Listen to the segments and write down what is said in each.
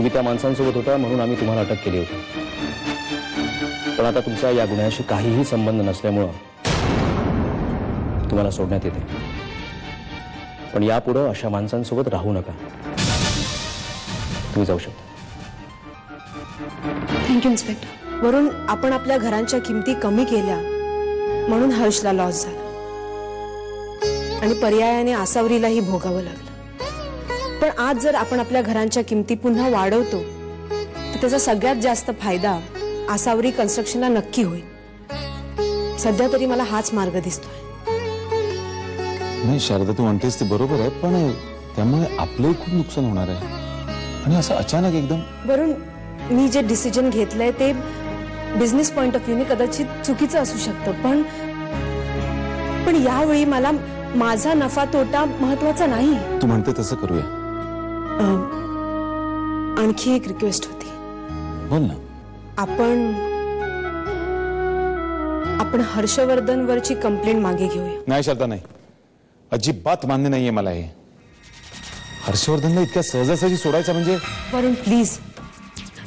तुम्ही त्या माणसांसोबत होता म्हणून आम्ही तुम्हाला अटक केली होती, पण आता तुमचा या गुन्ह्याशी काहीही संबंध नसल्यामुळं तुम्हाला सोडण्यात येते. पण यापुढे अशा माणसांसोबत राहू नका. तुम्ही जाऊ शकता. Thank you inspector. वरून आपण आपल्या घरांच्या किमती कमी केल्या म्हणून हर्षला लॉस झाला आणि पर्यायाने आसावरीलाही भोगावं लागलं. पण आज जर आपण आपल्या घरांच्या किमती पुन्हा वाढवतो तर त्याचा सगळ्यात जास्त फायदा आसावरी कन्स्ट्रक्शनला नक्की होईल. सध्या तरी मला हाच मार्ग दिसतोय. नाही शारदा, तू म्हणतेस ते बरोबर आहे, पण त्यामुळे आपलंही खूप नुकसान होणार आहे. आणि असं अचानक एकदम. वरून मी जे डिसिजन घेतलंय ते बिझनेस पॉइंट ऑफ व्ह्यूने कदाचित चुकीचं असू शकतं, पण यावेळी मला माझा नफा तोटा महत्वाचा नाही. तू म्हणते तसं करूया. आणखी एक रिक्वेस्ट होती. बोल ना. आपण हर्षवर्धनवरची कंप्लेंट मागे घेऊया. नाही शारदा, नाही, अजिबात मान्य नाहीये मला हे. हर्षवर्धनला इतक्या सहजासहजी सोडायचं म्हणजे. वरून प्लीज,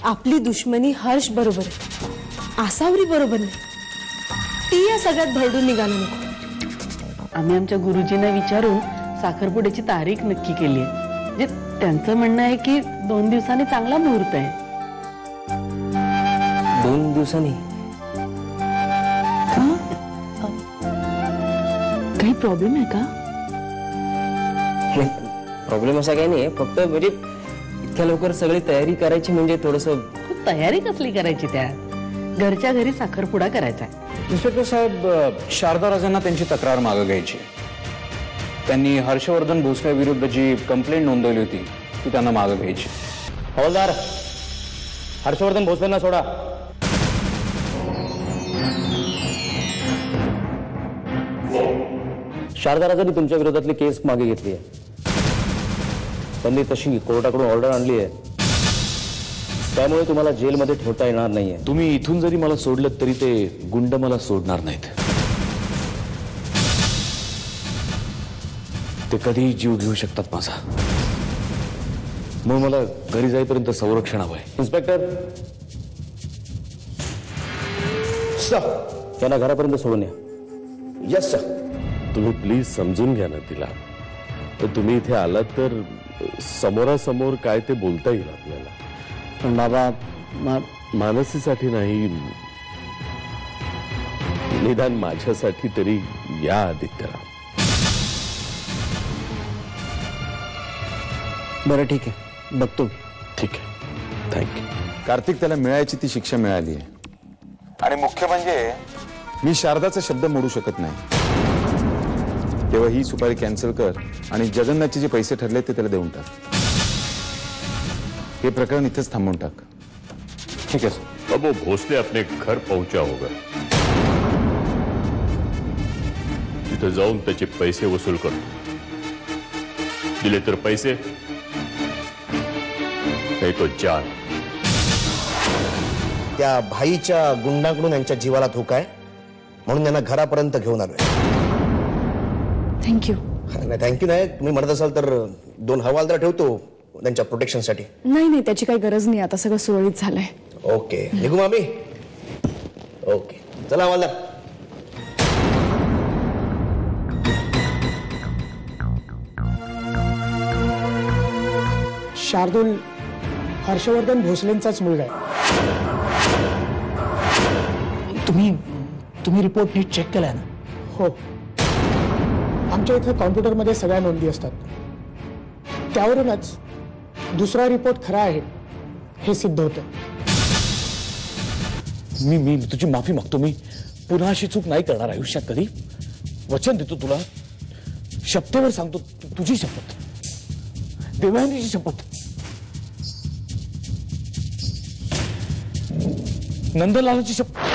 आपली दुश्मनी हर्ष बरोबर आहे, आसावरी बरोबर नाही. ती या सगळ्यात भरडून निघालं नको. आम्ही आमच्या गुरुजींना विचारून साखरपुड्याची तारीख नक्की केली आहे. म्हणजे त्यांचं म्हणणं आहे की 2 दिवसांनी चांगला मुहूर्त आहे. 2 दिवसांनी? काही प्रॉब्लेम आहे का? प्रॉब्लेम असा काही नाही, फक्त म्हणजे इतक्या लवकर सगळी तयारी करायची म्हणजे थोडंसं. तयारी कसली करायची? त्या घरच्या घरी साखरपुडा करायचा आहे. इन्स्पेक्टर साहेब, शारदा राजांना त्यांची तक्रार मागे घ्यायची. त्यांनी हर्षवर्धन भोसलेविरुद्ध जी कंप्लेंट नोंदवली होती ती त्यांना मागे घ्यायची. हवालदार, हर्षवर्धन भोसलेंना सोडा. शारदा राजांनी तुमच्या विरोधातली केस मागे घेतली आहे. त्यांनी तशी कोर्टाकडून ऑर्डर आणली आहे, त्यामुळे तुम्हाला जेलमध्ये ठेवता येणार नाहीये. तुम्ही इथून जरी मला सोडलं तरी ते गुंड मला सोडणार नाहीत. ते कधीही जीव घेऊ शकतात माझा. म्हणून मला घरी जाईपर्यंत संरक्षण हवंय. इन्स्पेक्टर, त्यांना घरापर्यंत सोडून या. Yes sir. तुम्ही प्लीज समजून घ्या ना तिला. तर तुम्ही इथे आलात तर समोरासमोर काय ते बोलता येईल आपल्याला. पण बाबा, मानसीसाठी नाही, निदान माझ्यासाठी तरी या आदित्यला. बरं ठीक आहे, बघतो. ठीक आहे, थँक्यू. कार्तिक, त्याला मिळायची ती शिक्षा मिळाली आहे. आणि मुख्य म्हणजे मी शारदाचा शब्द मोडू शकत नाही. तेव्हा ही सुपारी कॅन्सल कर आणि जगन्नाथचे जे पैसे ठरले ते त्याला देऊन टाक. हे प्रकरण इथेच थांबवून टाक. ठीक है सर. अब वो भोसले अपने घर पहुंचा होगा. तिथे जाऊन त्याचे पैसे वसूल करतो. दिले तर पैसे, नाही तो जान. त्या भाईच्या गुंडाकडून यांच्या जीवाला धोका आहे म्हणून त्यांना घरापर्यंत घेऊन आलोय. थँक्यू. नाही थँक्यू नाही. तुम्ही म्हणत असाल तर 2 हवालदार ठेवतो त्यांच्या प्रोटेक्शनसाठी. नाही, त्याची काही गरज नाही. आता सगळं सुरळीत झालंय. ओके, निघू मामी. ओके, चला हवालदार. शार्दूल हर्षवर्धन भोसलेंचाच मुलगा आहे. तुम्ही रिपोर्ट नीट चेक केलाय ना? हो, आमच्या इथे कॉम्प्युटरमध्ये सगळ्या नोंदी असतात. त्यावरूनच दुसरा रिपोर्ट खरा आहे हे सिद्ध होतं. मी तुझी माफी मागतो. मी पुन्हा अशी चूक नाही करणार आयुष्यात कधी. वचन देतो तुला. शपथेवर सांगतो. तुझी शपथ, देवयानीची शपथ, नंदलालाची शपथ.